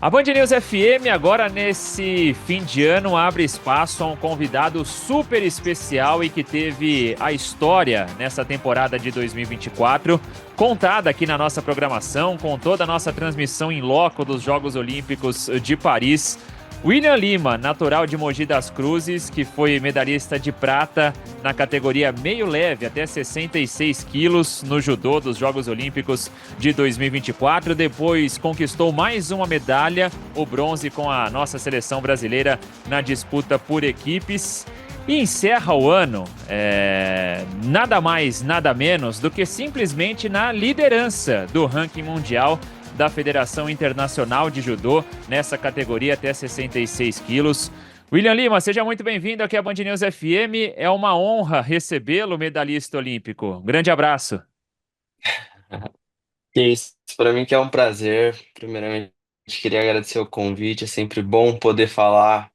A Band News FM, agora nesse fim de ano, abre espaço a um convidado super especial e que teve a história nessa temporada de 2024 contada aqui na nossa programação, com toda a nossa transmissão em loco dos Jogos Olímpicos de Paris. William Lima, natural de Mogi das Cruzes, que foi medalhista de prata na categoria meio leve, até 66 quilos, no judô dos Jogos Olímpicos de 2024. Depois conquistou mais uma medalha, o bronze com a nossa seleção brasileira na disputa por equipes. E encerra o ano nada mais, nada menos do que simplesmente na liderança do ranking mundial da Federação Internacional de Judô, nessa categoria até 66 quilos. William Lima, seja muito bem-vindo aqui à Band News FM. É uma honra recebê-lo, medalhista olímpico. Grande abraço. Que isso, para mim que é um prazer. Primeiramente, queria agradecer o convite. É sempre bom poder falar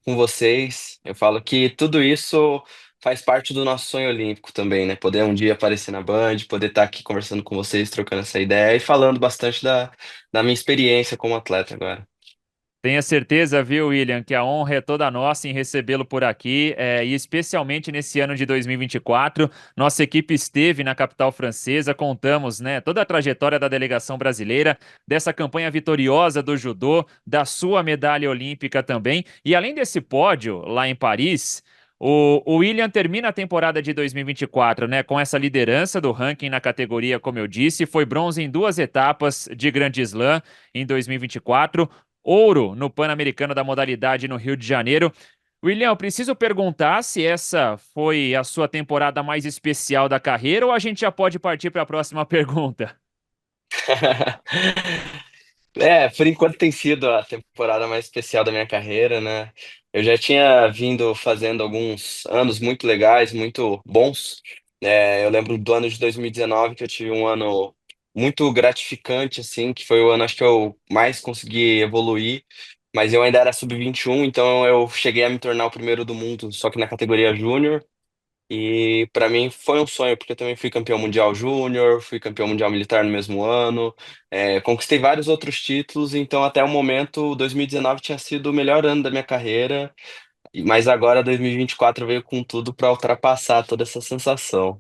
com vocês. Eu falo que tudo isso faz parte do nosso sonho olímpico também, né? Poder um dia aparecer na Band, poder estar aqui conversando com vocês, trocando essa ideia e falando bastante da minha experiência como atleta agora. Tenha certeza, viu, William, que a honra é toda nossa em recebê-lo por aqui, e especialmente nesse ano de 2024. Nossa equipe esteve na capital francesa, contamos, né, toda a trajetória da delegação brasileira, dessa campanha vitoriosa do judô, da sua medalha olímpica também. E além desse pódio lá em Paris, o William termina a temporada de 2024, né, com essa liderança do ranking na categoria, como eu disse, foi bronze em duas etapas de Grande Slam em 2024. Ouro no Pan-Americano da modalidade no Rio de Janeiro. William, eu preciso perguntar se essa foi a sua temporada mais especial da carreira ou a gente já pode partir para a próxima pergunta? Por enquanto tem sido a temporada mais especial da minha carreira, né? Eu já tinha vindo fazendo alguns anos muito legais, muito bons. Eu lembro do ano de 2019 que eu tive um ano muito gratificante, assim, que foi o ano acho que eu mais consegui evoluir, mas eu ainda era sub-21, então eu cheguei a me tornar o primeiro do mundo, só que na categoria júnior. E para mim foi um sonho, porque eu também fui campeão mundial júnior, fui campeão mundial militar no mesmo ano, conquistei vários outros títulos, então até o momento 2019 tinha sido o melhor ano da minha carreira, mas agora 2024 veio com tudo para ultrapassar toda essa sensação.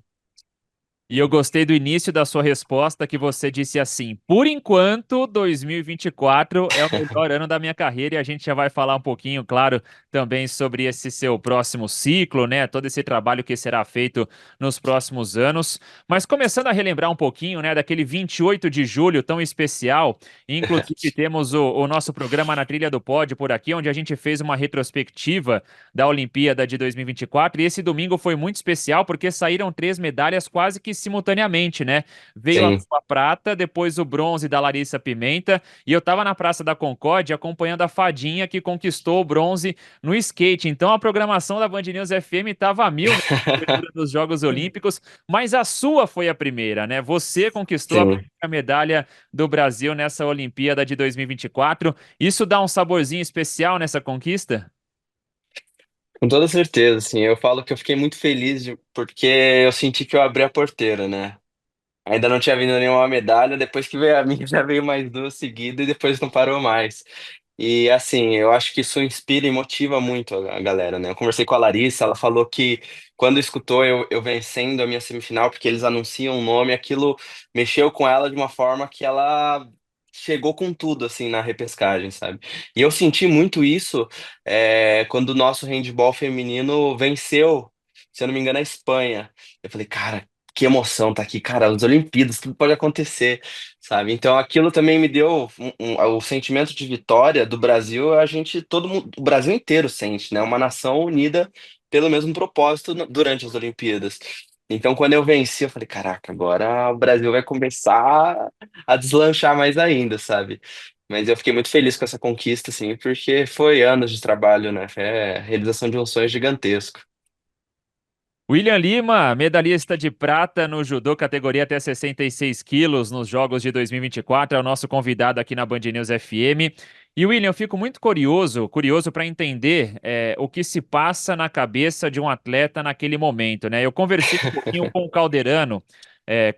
E eu gostei do início da sua resposta, que você disse assim: por enquanto, 2024 é o melhor ano da minha carreira, e a gente já vai falar um pouquinho, claro, também sobre esse seu próximo ciclo, né? Todo esse trabalho que será feito nos próximos anos. Mas começando a relembrar um pouquinho, né, daquele 28 de julho tão especial, e inclusive temos o nosso programa Na Trilha do Pódio por aqui, onde a gente fez uma retrospectiva da Olimpíada de 2024, e esse domingo foi muito especial porque saíram três medalhas quase que simultaneamente, né? Veio a Sim. sua prata, depois o bronze da Larissa Pimenta, e eu tava na Praça da Concórdia acompanhando a Fadinha que conquistou o bronze no skate. Então a programação da Band News FM tava a mil nessa cobertura dos Jogos Olímpicos, mas a sua foi a primeira, né? Você conquistou a Sim, primeira medalha do Brasil nessa Olimpíada de 2024. Isso dá um saborzinho especial nessa conquista? com toda certeza, assim, eu falo que eu fiquei muito feliz porque eu senti que eu abri a porteira, né? Ainda não tinha vindo nenhuma medalha, depois que veio a minha já veio mais duas seguidas e depois não parou mais. E assim, eu acho que isso inspira e motiva muito a galera, né? Eu conversei com a Larissa, ela falou que quando escutou eu vencendo a minha semifinal, porque eles anunciam o nome, aquilo mexeu com ela de uma forma que ela chegou com tudo, assim, na repescagem, sabe? E eu senti muito isso quando o nosso handball feminino venceu, se eu não me engano, a Espanha. Eu falei, cara, que emoção tá aqui, cara, as Olimpíadas, tudo pode acontecer, sabe? Então aquilo também me deu o sentimento de vitória do Brasil, a gente, todo mundo, o Brasil inteiro sente, né? Uma nação unida pelo mesmo propósito durante as Olimpíadas. Então, quando eu venci, eu falei, caraca, agora o Brasil vai começar a deslanchar mais ainda, sabe? Mas eu fiquei muito feliz com essa conquista, assim, porque foi anos de trabalho, né? É a realização de um sonho gigantesco. William Lima, medalhista de prata no judô, categoria até 66 quilos nos Jogos de 2024, é o nosso convidado aqui na Band News FM. E William, eu fico muito curioso para entender o que se passa na cabeça de um atleta naquele momento, né? Eu conversei um pouquinho com o Calderano,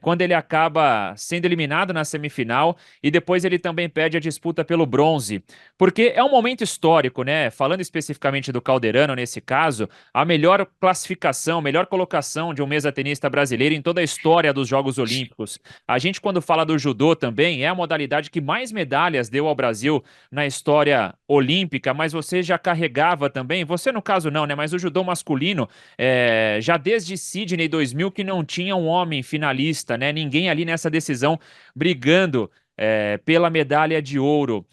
quando ele acaba sendo eliminado na semifinal e depois ele também perde a disputa pelo bronze. Porque é um momento histórico, né? Falando especificamente do Calderano, nesse caso, a melhor classificação, melhor colocação de um mesa-tenista brasileiro em toda a história dos Jogos Olímpicos. A gente, quando fala do judô também, é a modalidade que mais medalhas deu ao Brasil na história olímpica, mas você já carregava também, você no caso não, né? Mas o judô masculino, já desde Sydney 2000 que não tinha um homem finalista, né? Ninguém ali nessa decisão brigando pela medalha de ouro.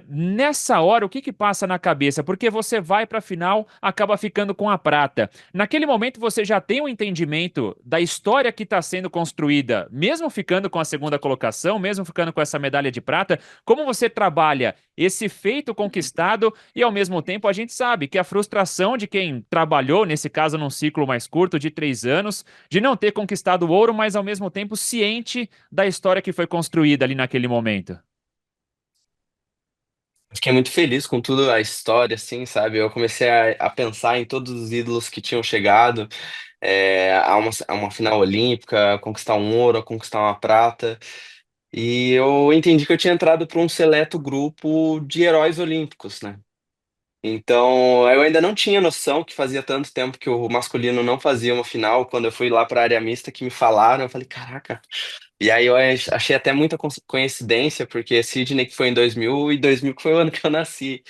Nessa hora, o que que passa na cabeça? Porque você vai para a final, acaba ficando com a prata. Naquele momento, você já tem um entendimento da história que está sendo construída, mesmo ficando com a segunda colocação, mesmo ficando com essa medalha de prata. Como você trabalha esse feito conquistado e, ao mesmo tempo, a gente sabe que a frustração de quem trabalhou, nesse caso, num ciclo mais curto de 3 anos, de não ter conquistado o ouro, mas, ao mesmo tempo, ciente da história que foi construída ali naquele momento. Fiquei muito feliz com tudo a história, assim, sabe? Eu comecei a pensar em todos os ídolos que tinham chegado a uma final olímpica, a conquistar um ouro, a conquistar uma prata. E eu entendi que eu tinha entrado para um seleto grupo de heróis olímpicos, né? Então, eu ainda não tinha noção que fazia tanto tempo que o masculino não fazia uma final. Quando eu fui lá para a área mista que me falaram, eu falei, caraca. E aí eu achei até muita coincidência, porque Sydney que foi em 2000 e 2000 que foi o ano que eu nasci.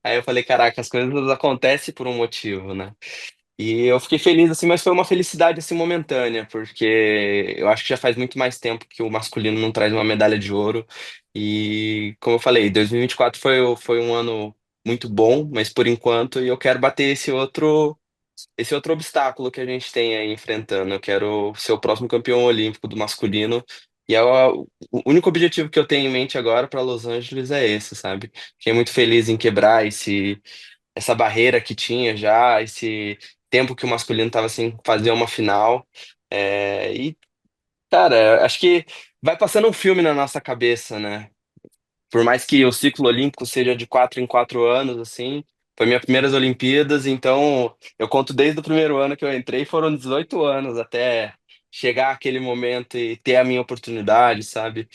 Aí eu falei, caraca, as coisas acontecem por um motivo, né? E eu fiquei feliz, assim, mas foi uma felicidade, assim, momentânea, porque eu acho que já faz muito mais tempo que o masculino não traz uma medalha de ouro. E, como eu falei, 2024 foi um ano muito bom, mas por enquanto eu quero bater esse outro obstáculo que a gente tem aí enfrentando. Eu quero ser o próximo campeão olímpico do masculino. E o único objetivo que eu tenho em mente agora para Los Angeles é esse, sabe? Fiquei muito feliz em quebrar essa barreira que tinha já, esse tempo que o masculino estava sem fazer uma final. E, cara, acho que vai passando um filme na nossa cabeça, né? Por mais que o ciclo olímpico seja de 4 em 4 anos, assim, foi minhas primeiras Olimpíadas, então eu conto desde o primeiro ano que eu entrei, foram 18 anos até chegar aquele momento e ter a minha oportunidade, sabe?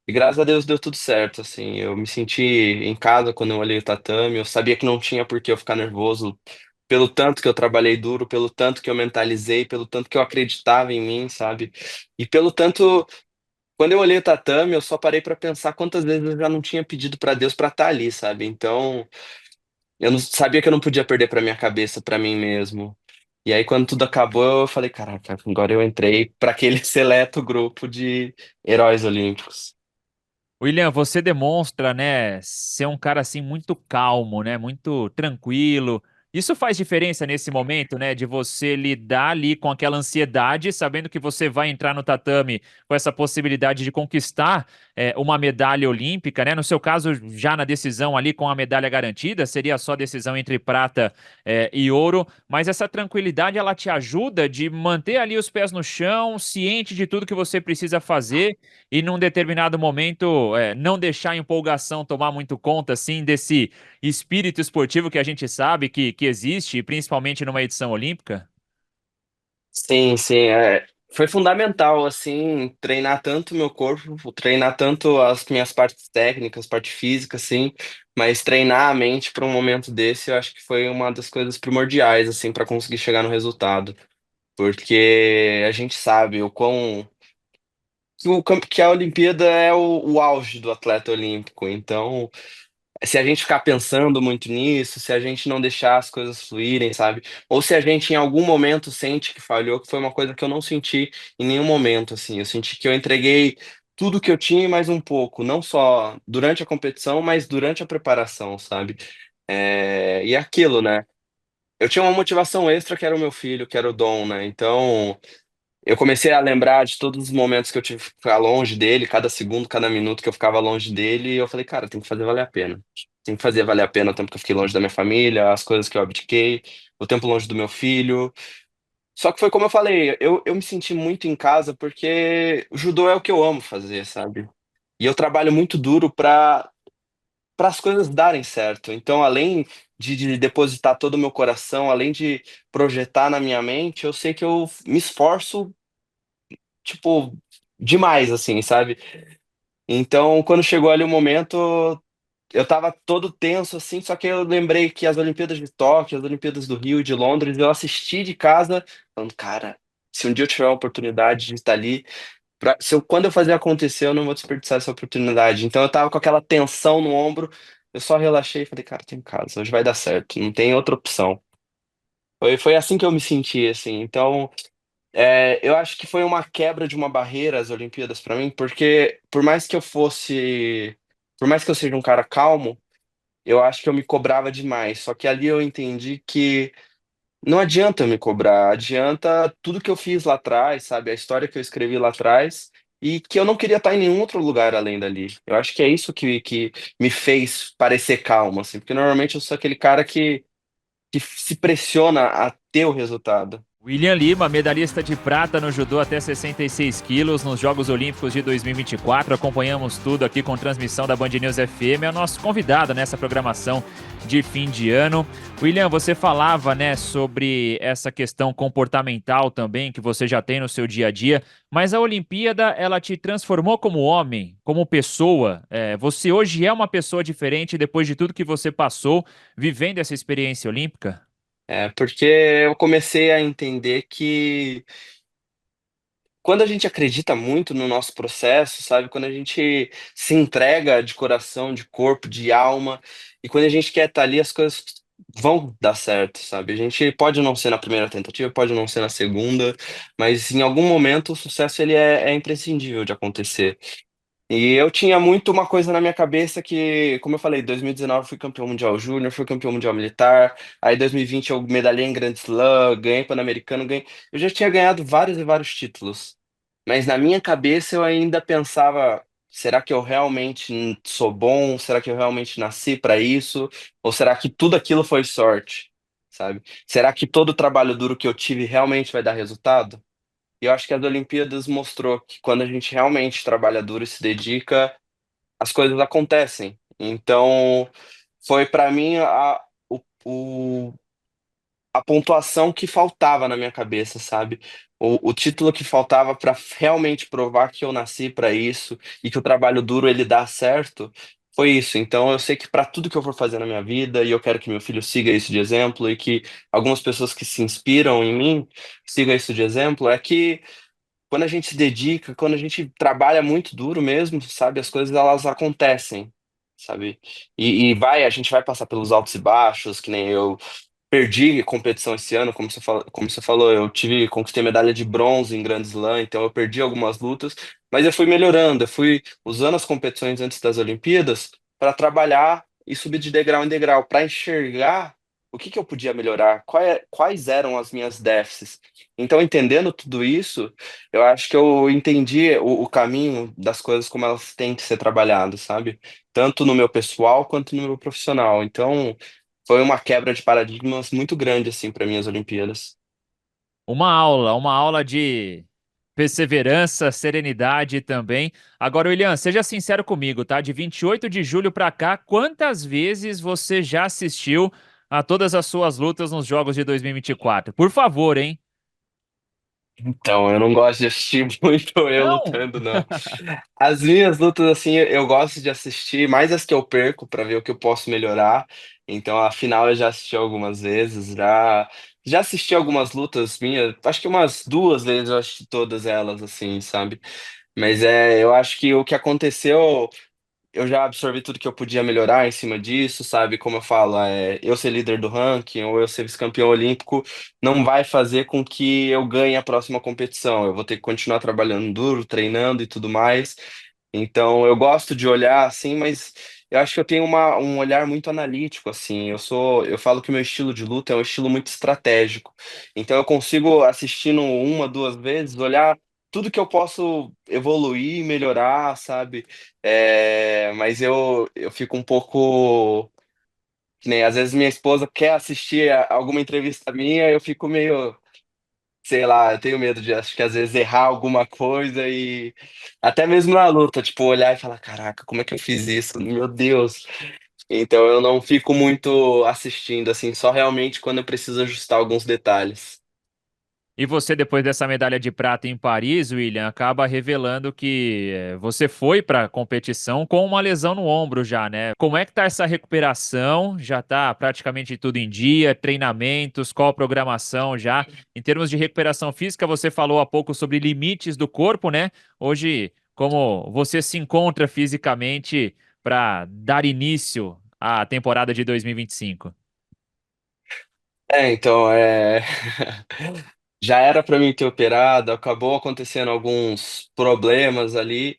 E graças a Deus deu tudo certo, assim, eu me senti em casa quando eu olhei o tatame, eu sabia que não tinha por que eu ficar nervoso, pelo tanto que eu trabalhei duro, pelo tanto que eu mentalizei, pelo tanto que eu acreditava em mim, sabe? E pelo tanto quando eu olhei o tatame, eu só parei pra pensar quantas vezes eu já não tinha pedido pra Deus pra estar ali, sabe? Então, eu não sabia que eu não podia perder pra minha cabeça, pra mim mesmo. E aí, quando tudo acabou, eu falei, caraca, agora eu entrei pra aquele seleto grupo de heróis olímpicos. William, você demonstra, né, ser um cara assim muito calmo, né, muito tranquilo. Isso faz diferença nesse momento, né, de você lidar ali com aquela ansiedade, sabendo que você vai entrar no tatame com essa possibilidade de conquistar uma medalha olímpica, né? No seu caso, já na decisão ali com a medalha garantida, seria só decisão entre prata e ouro. Mas essa tranquilidade ela te ajuda de manter ali os pés no chão, ciente de tudo que você precisa fazer e num determinado momento não deixar a empolgação tomar muito conta assim desse espírito esportivo que a gente sabe que existe, principalmente numa edição olímpica? Sim, sim, foi fundamental, assim, treinar tanto o meu corpo, treinar tanto as minhas partes técnicas, parte física, assim, mas treinar a mente para um momento desse, eu acho que foi uma das coisas primordiais, assim, para conseguir chegar no resultado. Porque a gente sabe que a Olimpíada é o auge do atleta olímpico. Então, se a gente ficar pensando muito nisso, se a gente não deixar as coisas fluírem, sabe? Ou se a gente em algum momento sente que falhou, que foi uma coisa que eu não senti em nenhum momento, assim. Eu senti que eu entreguei tudo que eu tinha e mais um pouco, não só durante a competição, mas durante a preparação, sabe? E aquilo, né? Eu tinha uma motivação extra que era o meu filho, que era o Dom, né? Então, eu comecei a lembrar de todos os momentos que eu tive que ficar longe dele, cada segundo, cada minuto que eu ficava longe dele, e eu falei, cara, tem que fazer valer a pena. Tem que fazer valer a pena o tempo que eu fiquei longe da minha família, as coisas que eu abdiquei, o tempo longe do meu filho. Só que foi como eu falei, eu me senti muito em casa porque o judô é o que eu amo fazer, sabe? E eu trabalho muito duro para as coisas darem certo. Então, além de depositar todo o meu coração, além de projetar na minha mente, eu sei que eu me esforço tipo, demais, assim, sabe? Então, quando chegou ali o momento, eu tava todo tenso, assim, só que eu lembrei que as Olimpíadas de Tóquio, as Olimpíadas do Rio, de Londres, eu assisti de casa, falando, cara, se um dia eu tiver a oportunidade de estar ali, quando eu fazer acontecer, eu não vou desperdiçar essa oportunidade. Então eu tava com aquela tensão no ombro, eu só relaxei e falei, cara, tem casa, hoje vai dar certo, não tem outra opção. Foi assim que eu me senti, assim. Então, eu acho que foi uma quebra de uma barreira as Olimpíadas pra mim, porque por mais que eu seja um cara calmo, eu acho que eu me cobrava demais. Só que ali eu entendi que não adianta eu me cobrar, adianta tudo que eu fiz lá atrás, sabe? A história que eu escrevi lá atrás, e que eu não queria estar em nenhum outro lugar além dali. Eu acho que é isso que me fez parecer calmo, assim, porque normalmente eu sou aquele cara que se pressiona a ter o resultado. William Lima, medalhista de prata no judô até 66 quilos nos Jogos Olímpicos de 2024. Acompanhamos tudo aqui com transmissão da Band News FM. É o nosso convidado nessa programação de fim de ano. William, você falava, né, sobre essa questão comportamental também que você já tem no seu dia a dia, mas a Olimpíada, ela te transformou como homem, como pessoa. Você hoje é uma pessoa diferente depois de tudo que você passou vivendo essa experiência olímpica? Porque eu comecei a entender que quando a gente acredita muito no nosso processo, sabe? Quando a gente se entrega de coração, de corpo, de alma, e quando a gente quer estar ali, as coisas vão dar certo, sabe? A gente pode não ser na primeira tentativa, pode não ser na segunda, mas em algum momento o sucesso ele é imprescindível de acontecer. E eu tinha muito uma coisa na minha cabeça que, como eu falei, 2019 eu fui campeão mundial júnior, fui campeão mundial militar, aí 2020 eu medalhei em Grand Slam, ganhei Pan-Americano, ganhei... Eu já tinha ganhado vários e vários títulos. Mas na minha cabeça eu ainda pensava, será que eu realmente sou bom? Será que eu realmente nasci para isso? Ou será que tudo aquilo foi sorte? Sabe? Será que todo o trabalho duro que eu tive realmente vai dar resultado? E eu acho que as Olimpíadas mostrou que quando a gente realmente trabalha duro e se dedica, as coisas acontecem. Então, foi para mim o, a pontuação que faltava na minha cabeça, sabe? O título que faltava para realmente provar que eu nasci para isso e que o trabalho duro ele dá certo. Foi isso. Então, eu sei que para tudo que eu for fazer na minha vida, e eu quero que meu filho siga isso de exemplo, e que algumas pessoas que se inspiram em mim sigam isso de exemplo, é que quando a gente se dedica, quando a gente trabalha muito duro mesmo, sabe, as coisas elas acontecem, sabe? A gente vai passar pelos altos e baixos, que nem eu perdi competição esse ano, como você falou, conquistei medalha de bronze em Grand Slam, então eu perdi algumas lutas, mas eu fui melhorando, eu fui usando as competições antes das Olimpíadas para trabalhar e subir de degrau em degrau, para enxergar o que que eu podia melhorar, quais eram as minhas déficits. Então, entendendo tudo isso, eu acho que eu entendi o caminho das coisas como elas têm que ser trabalhadas, sabe? Tanto no meu pessoal quanto no meu profissional. Então, foi uma quebra de paradigmas muito grande, assim, para mim, as Olimpíadas. Uma aula de perseverança, serenidade também. Agora, William, seja sincero comigo, tá? De 28 de julho pra cá, quantas vezes você já assistiu a todas as suas lutas nos Jogos de 2024? Por favor, hein? Então, eu não gosto de assistir muito eu Não! lutando, não. As minhas lutas, assim, eu gosto de assistir mais as que eu perco para ver o que eu posso melhorar. Então, a final eu já assisti algumas vezes, já assisti algumas lutas minhas, acho que umas duas vezes eu assisti todas elas, assim, sabe? Mas eu acho que o que aconteceu. Eu já absorvi tudo que eu podia melhorar em cima disso, sabe? Como eu falo, eu ser líder do ranking ou eu ser vice-campeão olímpico não vai fazer com que eu ganhe a próxima competição. Eu vou ter que continuar trabalhando duro, treinando e tudo mais. Então, eu gosto de olhar assim, mas eu acho que eu tenho um olhar muito analítico, assim. Eu falo que o meu estilo de luta é um estilo muito estratégico. Então, eu consigo, assistindo uma, duas vezes, olhar tudo que eu posso evoluir, melhorar, sabe? Mas eu fico um pouco. Que nem, às vezes minha esposa quer assistir alguma entrevista minha, eu fico meio, sei lá, eu tenho medo de, acho que às vezes errar alguma coisa e até mesmo na luta, tipo, olhar e falar, caraca, como é que eu fiz isso? Meu Deus. Então eu não fico muito assistindo, assim, só realmente quando eu preciso ajustar alguns detalhes. E você, depois dessa medalha de prata em Paris, William, acaba revelando que você foi para a competição com uma lesão no ombro já, né? Como é que tá essa recuperação? Já tá praticamente tudo em dia, treinamentos, qual a programação já? Em termos de recuperação física, você falou há pouco sobre limites do corpo, né? Hoje, como você se encontra fisicamente para dar início à temporada de 2025? Então, já era para mim ter operado, acabou acontecendo alguns problemas ali,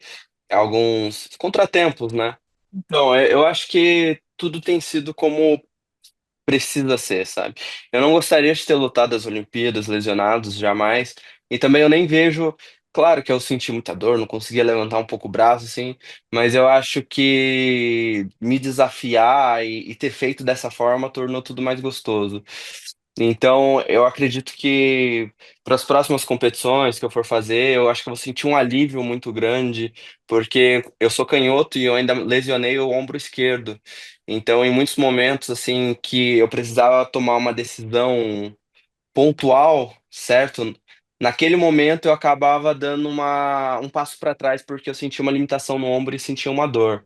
alguns contratempos, né? Então, eu acho que tudo tem sido como precisa ser, sabe? Eu não gostaria de ter lutado as Olimpíadas lesionados, jamais. E também eu nem vejo. Claro que eu senti muita dor, não conseguia levantar um pouco o braço, assim, mas eu acho que me desafiar e ter feito dessa forma tornou tudo mais gostoso. Então, eu acredito que para as próximas competições que eu for fazer, eu acho que eu vou sentir um alívio muito grande, porque eu sou canhoto e eu ainda lesionei o ombro esquerdo. Então, em muitos momentos, assim, que eu precisava tomar uma decisão pontual, certo? Naquele momento eu acabava dando um passo para trás porque eu sentia uma limitação no ombro e sentia uma dor.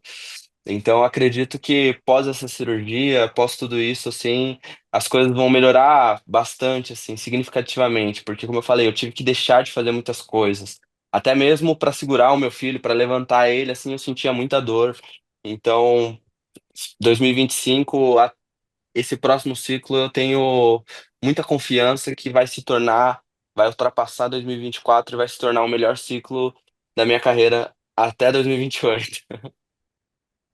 Então eu acredito que pós essa cirurgia, após tudo isso, assim, as coisas vão melhorar bastante, assim, significativamente, porque como eu falei, eu tive que deixar de fazer muitas coisas. Até mesmo para segurar o meu filho, para levantar ele, assim, eu sentia muita dor. Então, 2025, esse próximo ciclo eu tenho muita confiança que vai se tornar, vai ultrapassar 2024 e vai se tornar o melhor ciclo da minha carreira até 2028.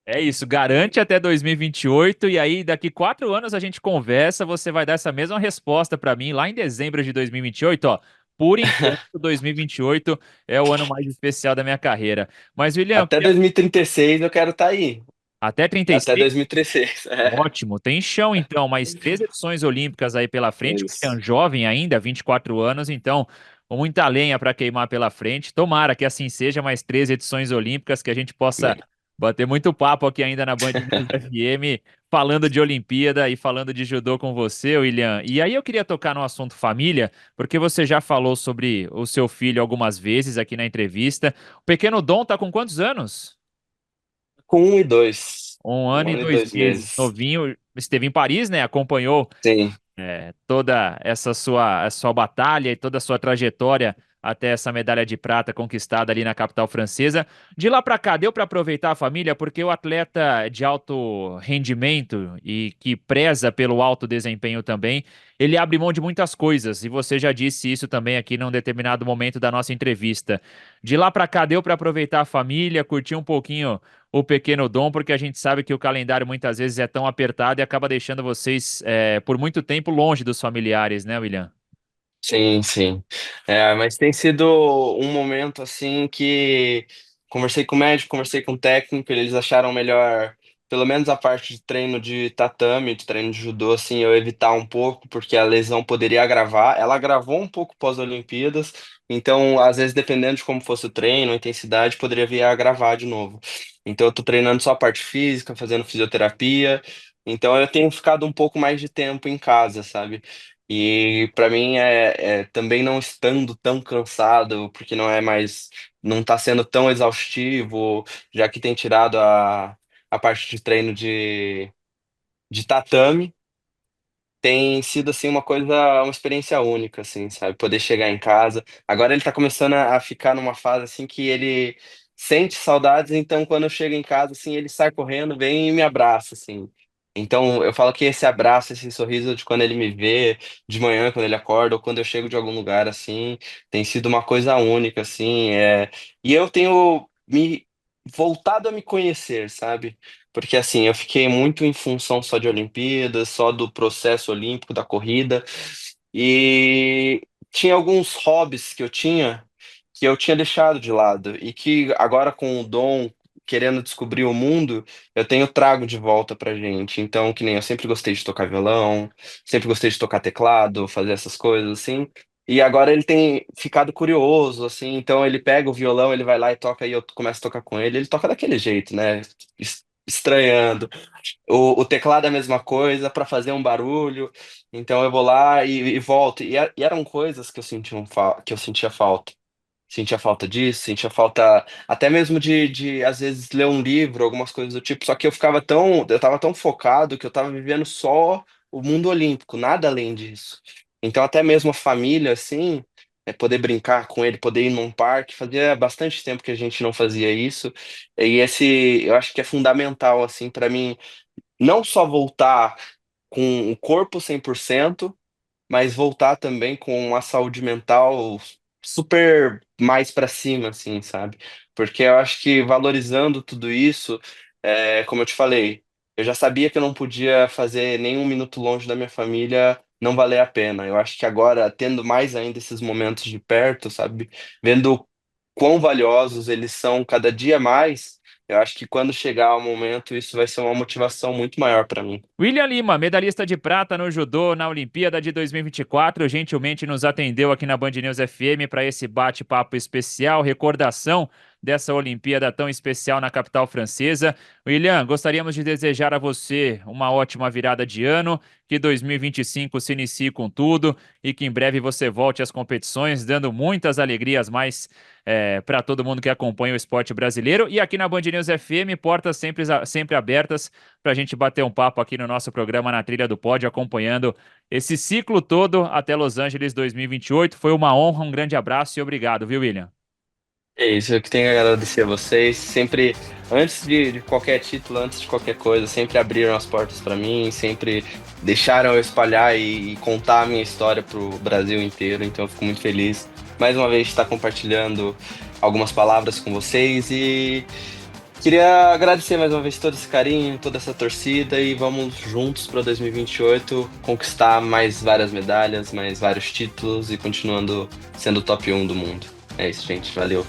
É isso, garante até 2028 e aí daqui 4 anos a gente conversa, você vai dar essa mesma resposta pra mim lá em dezembro de 2028, ó. Por enquanto, 2028 é o ano mais especial da minha carreira. Mas, William, Até 2036 eu quero estar aí. até Até 36. 2036. Ótimo, tem chão então, mais 3 edições olímpicas aí pela frente. O Isso. William jovem ainda, 24 anos, então muita lenha para queimar pela frente. Tomara que assim seja, mais 13 edições olímpicas, que a gente possa bater muito papo aqui ainda na Band News FM, falando de Olimpíada e falando de judô com você, William. E aí eu queria tocar no assunto família, porque você já falou sobre o seu filho algumas vezes aqui na entrevista. O pequeno Dom tá com quantos anos? Com 1 e 2. Um Um ano e ano e dois dois meses. meses. Novinho, esteve em Paris, né? Acompanhou Sim. toda essa sua batalha e toda a sua trajetória até essa medalha de prata conquistada ali na capital francesa. De lá para cá, deu para aproveitar a família, porque o atleta de alto rendimento e que preza pelo alto desempenho também, ele abre mão de muitas coisas, e você já disse isso também aqui num determinado momento da nossa entrevista. De lá para cá, deu para aproveitar a família, curtir um pouquinho o pequeno Dom, porque a gente sabe que o calendário muitas vezes é tão apertado e acaba deixando vocês por muito tempo longe dos familiares, né, William? Sim, sim. Mas tem sido um momento assim que conversei com o médico, conversei com o técnico, eles acharam melhor, pelo menos a parte de treino de tatame, de treino de judô, assim, eu evitar um pouco, porque a lesão poderia agravar. Ela agravou um pouco pós-Olimpíadas, então, às vezes, dependendo de como fosse o treino, a intensidade, poderia vir a agravar de novo. Então, eu tô treinando só a parte física, fazendo fisioterapia. Então, eu tenho ficado um pouco mais de tempo em casa, sabe? E para mim também não estando tão cansado, porque não tá sendo tão exaustivo, já que tem tirado a parte de treino de tatame, tem sido assim uma experiência única, assim, sabe? Poder chegar em casa. Agora ele tá começando a ficar numa fase assim que ele sente saudades, então quando eu chego em casa, assim, ele sai correndo, vem e me abraça, assim. Então eu falo que esse abraço, esse sorriso de quando ele me vê de manhã, quando ele acorda, ou quando eu chego de algum lugar, assim, tem sido uma coisa única, assim. E eu tenho me voltado a me conhecer, sabe? Porque assim, eu fiquei muito em função só de Olimpíadas, só do processo olímpico, da corrida, e tinha alguns hobbies que eu tinha deixado de lado, e que agora com o Dom querendo descobrir o mundo, eu tenho trago de volta pra gente. Então, que nem eu sempre gostei de tocar violão, sempre gostei de tocar teclado, fazer essas coisas assim. E agora ele tem ficado curioso, assim, então ele pega o violão, ele vai lá e toca, e eu começo a tocar com ele. Ele toca daquele jeito, né? estranhando. O teclado é a mesma coisa para fazer um barulho. Então eu vou lá e volto. E eram coisas que que eu sentia falta. Sentia falta disso, sentia falta até mesmo de às vezes ler um livro, algumas coisas do tipo, só que eu tava tão focado que eu tava vivendo só o mundo olímpico, nada além disso. Então até mesmo a família, assim, poder brincar com ele, poder ir num parque, fazia bastante tempo que a gente não fazia isso, e esse, eu acho que é fundamental, assim, para mim, não só voltar com o corpo 100%, mas voltar também com uma saúde mental super mais pra cima, assim, sabe? Porque eu acho que valorizando tudo isso, como eu te falei, eu já sabia que eu não podia fazer nenhum minuto longe da minha família não valer a pena. Eu acho que agora, tendo mais ainda esses momentos de perto, sabe? Vendo quão valiosos eles são cada dia mais, eu acho que quando chegar o momento, isso vai ser uma motivação muito maior pra mim. William Lima, medalhista de prata no judô na Olimpíada de 2024, gentilmente nos atendeu aqui na Band News FM para esse bate-papo especial, recordação dessa Olimpíada tão especial na capital francesa. William, gostaríamos de desejar a você uma ótima virada de ano, que 2025 se inicie com tudo e que em breve você volte às competições, dando muitas alegrias mais para todo mundo que acompanha o esporte brasileiro. E aqui na Band News FM, portas sempre abertas para a gente bater um papo aqui no nosso programa Na Trilha do Pódio, acompanhando esse ciclo todo até Los Angeles 2028. Foi uma honra, um grande abraço e obrigado, viu, William? É isso, eu que tenho a agradecer a vocês. Sempre, antes de qualquer título, antes de qualquer coisa, sempre abriram as portas para mim, sempre deixaram eu espalhar e contar a minha história pro Brasil inteiro. Então eu fico muito feliz mais uma vez de estar compartilhando algumas palavras com vocês e queria agradecer mais uma vez todo esse carinho, toda essa torcida e vamos juntos para 2028 conquistar mais várias medalhas, mais vários títulos e continuando sendo o top 1 do mundo. É isso, gente. Valeu.